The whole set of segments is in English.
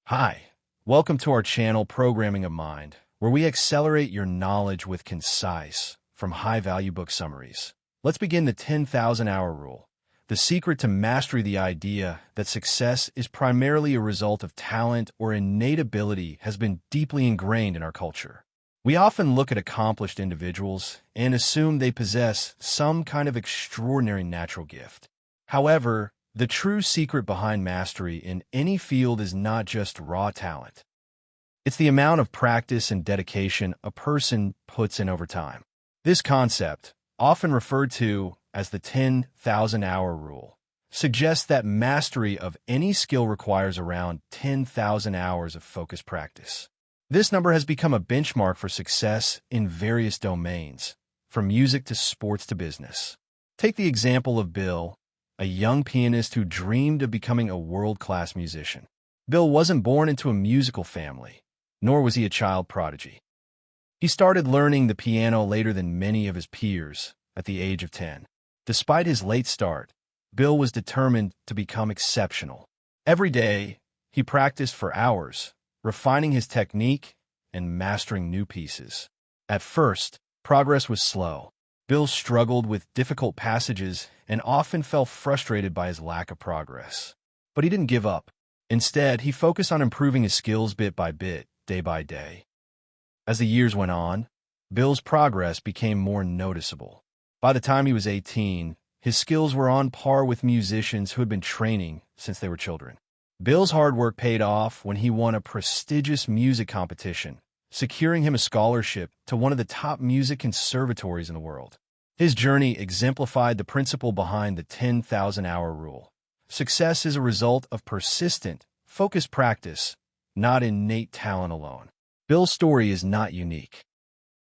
Hi, welcome to our channel Programming a Mind, where we accelerate your knowledge with concise, from high-value book summaries. Let's begin the 10,000-hour rule. The secret to mastery: the idea that success is primarily a result of talent or innate ability has been deeply ingrained in our culture. We often look at accomplished individuals and assume they possess some kind of extraordinary natural gift. However, the true secret behind mastery in any field is not just raw talent. It's the amount of practice and dedication a person puts in over time. This concept, often referred to as the 10,000-hour rule, suggests that mastery of any skill requires around 10,000 hours of focused practice. This number has become a benchmark for success in various domains, from music to sports to business. Take the example of Bill, a young pianist who dreamed of becoming a world-class musician. Bill wasn't born into a musical family, nor was he a child prodigy. He started learning the piano later than many of his peers, at the age of 10. Despite his late start, Bill was determined to become exceptional. Every day, he practiced for hours, refining his technique and mastering new pieces. At first, progress was slow. Bill struggled with difficult passages and often felt frustrated by his lack of progress. But he didn't give up. Instead, he focused on improving his skills bit by bit, day by day. As the years went on, Bill's progress became more noticeable. By the time he was 18, his skills were on par with musicians who had been training since they were children. Bill's hard work paid off when he won a prestigious music competition, securing him a scholarship to one of the top music conservatories in the world. His journey exemplified the principle behind the 10,000-hour rule. Success is a result of persistent, focused practice, not innate talent alone. Bill's story is not unique.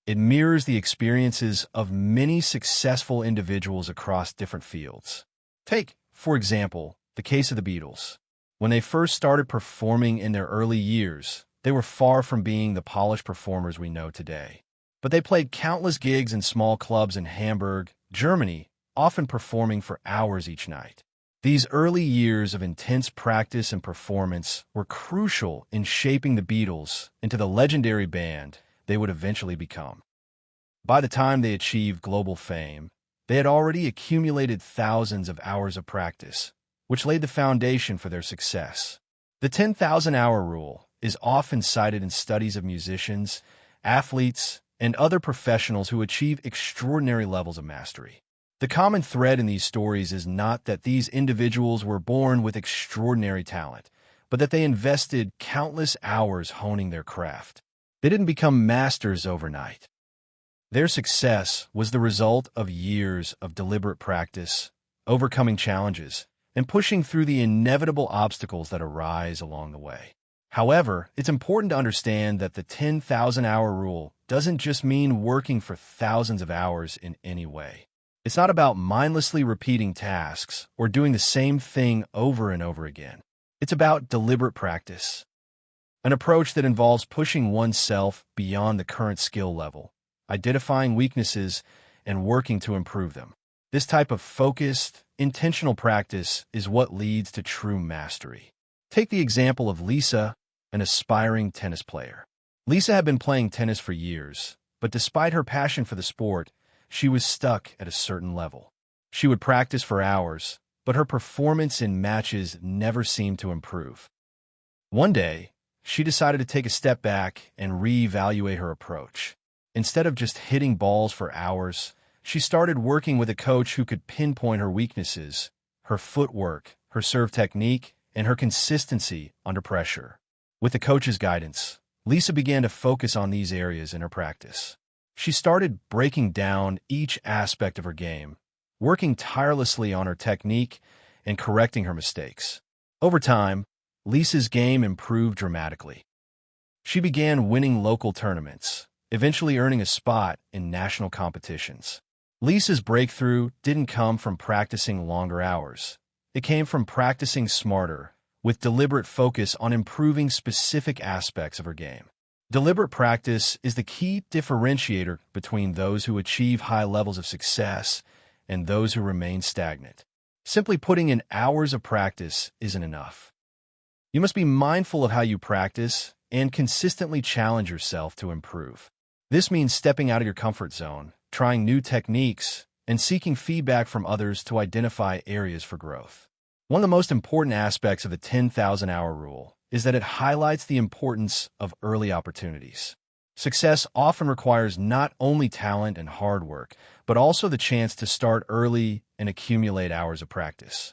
It mirrors the experiences of many successful individuals across different fields. Take, for example, the case of the Beatles. When they first started performing in their early years, they were far from being the polished performers we know today. But they played countless gigs in small clubs in Hamburg, Germany, often performing for hours each night. These early years of intense practice and performance were crucial in shaping the Beatles into the legendary band they would eventually become. By the time they achieved global fame, they had already accumulated thousands of hours of practice, which laid the foundation for their success. The 10,000-hour rule is often cited in studies of musicians, athletes, and other professionals who achieve extraordinary levels of mastery. The common thread in these stories is not that these individuals were born with extraordinary talent, but that they invested countless hours honing their craft. They didn't become masters overnight. Their success was the result of years of deliberate practice, overcoming challenges, and pushing through the inevitable obstacles that arise along the way. However, it's important to understand that the 10,000-hour rule doesn't just mean working for thousands of hours in any way. It's not about mindlessly repeating tasks or doing the same thing over and over again. It's about deliberate practice, an approach that involves pushing oneself beyond the current skill level, identifying weaknesses, and working to improve them. This type of focused, intentional practice is what leads to true mastery. Take the example of Lisa, an aspiring tennis player. Lisa had been playing tennis for years, but despite her passion for the sport, she was stuck at a certain level. She would practice for hours, but her performance in matches never seemed to improve. One day, she decided to take a step back and reevaluate her approach. Instead of just hitting balls for hours, she started working with a coach who could pinpoint her weaknesses, her footwork, her serve technique, and her consistency under pressure. With the coach's guidance, Lisa began to focus on these areas in her practice. She started breaking down each aspect of her game, working tirelessly on her technique and correcting her mistakes. Over time, Lisa's game improved dramatically. She began winning local tournaments, eventually earning a spot in national competitions. Lisa's breakthrough didn't come from practicing longer hours. It came from practicing smarter, with deliberate focus on improving specific aspects of her game. Deliberate practice is the key differentiator between those who achieve high levels of success and those who remain stagnant. Simply putting in hours of practice isn't enough. You must be mindful of how you practice and consistently challenge yourself to improve. This means stepping out of your comfort zone, trying new techniques, and seeking feedback from others to identify areas for growth. One of the most important aspects of the 10,000-hour rule is that it highlights the importance of early opportunities. Success often requires not only talent and hard work, but also the chance to start early and accumulate hours of practice.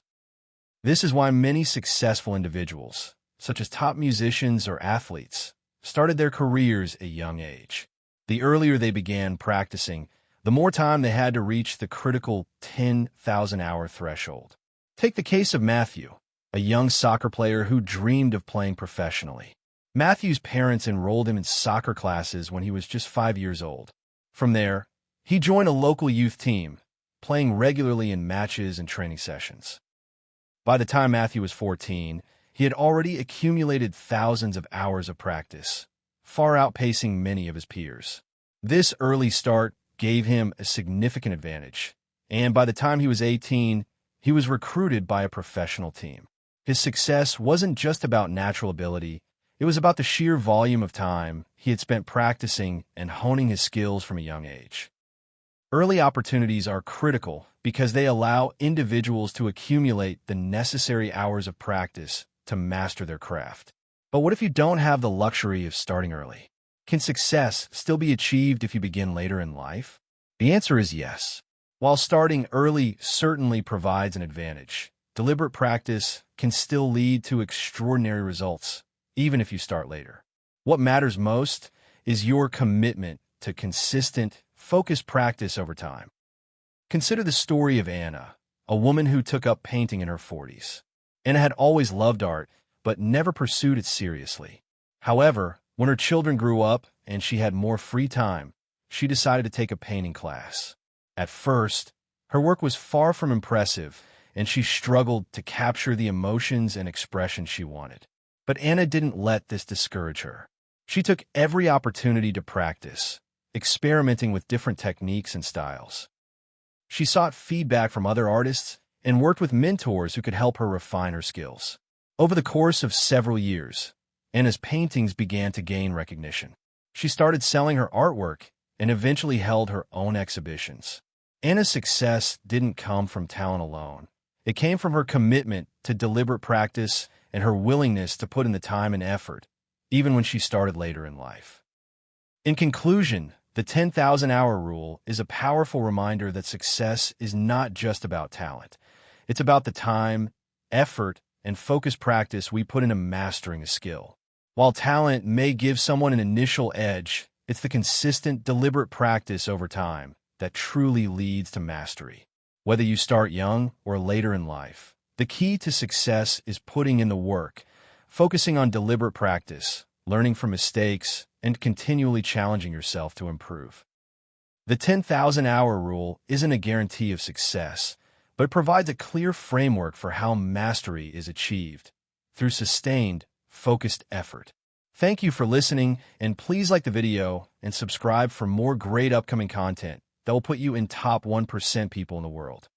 This is why many successful individuals, such as top musicians or athletes, started their careers at a young age. The earlier they began practicing, the more time they had to reach the critical 10,000-hour threshold. Take the case of Matthew, a young soccer player who dreamed of playing professionally. Matthew's parents enrolled him in soccer classes when he was just 5 years old. From there, he joined a local youth team, playing regularly in matches and training sessions. By the time Matthew was 14, he had already accumulated thousands of hours of practice, far outpacing many of his peers. This early start gave him a significant advantage, and by the time he was 18, he was recruited by a professional team. His success wasn't just about natural ability, it was about the sheer volume of time he had spent practicing and honing his skills from a young age. Early opportunities are critical because they allow individuals to accumulate the necessary hours of practice to master their craft. But what if you don't have the luxury of starting early? Can success still be achieved if you begin later in life? The answer is yes. While starting early certainly provides an advantage, deliberate practice can still lead to extraordinary results, even if you start later. What matters most is your commitment to consistent, focused practice over time. Consider the story of Anna, a woman who took up painting in her 40s. Anna had always loved art, but never pursued it seriously. However, when her children grew up and she had more free time, she decided to take a painting class. At first, her work was far from impressive, and she struggled to capture the emotions and expression she wanted. But Anna didn't let this discourage her. She took every opportunity to practice, experimenting with different techniques and styles. She sought feedback from other artists and worked with mentors who could help her refine her skills. Over the course of several years, Anna's paintings began to gain recognition. She started selling her artwork and eventually held her own exhibitions. Anna's success didn't come from talent alone. It came from her commitment to deliberate practice and her willingness to put in the time and effort, even when she started later in life. In conclusion, the 10,000-hour rule is a powerful reminder that success is not just about talent. It's about the time, effort, and focused practice we put into mastering a skill. While talent may give someone an initial edge, it's the consistent, deliberate practice over time that truly leads to mastery. Whether you start young or later in life, the key to success is putting in the work, focusing on deliberate practice, learning from mistakes, and continually challenging yourself to improve. The 10,000-hour rule isn't a guarantee of success, but it provides a clear framework for how mastery is achieved through sustained, focused effort. Thank you for listening, and please like the video and subscribe for more great upcoming content that will put you in top 1% people in the world.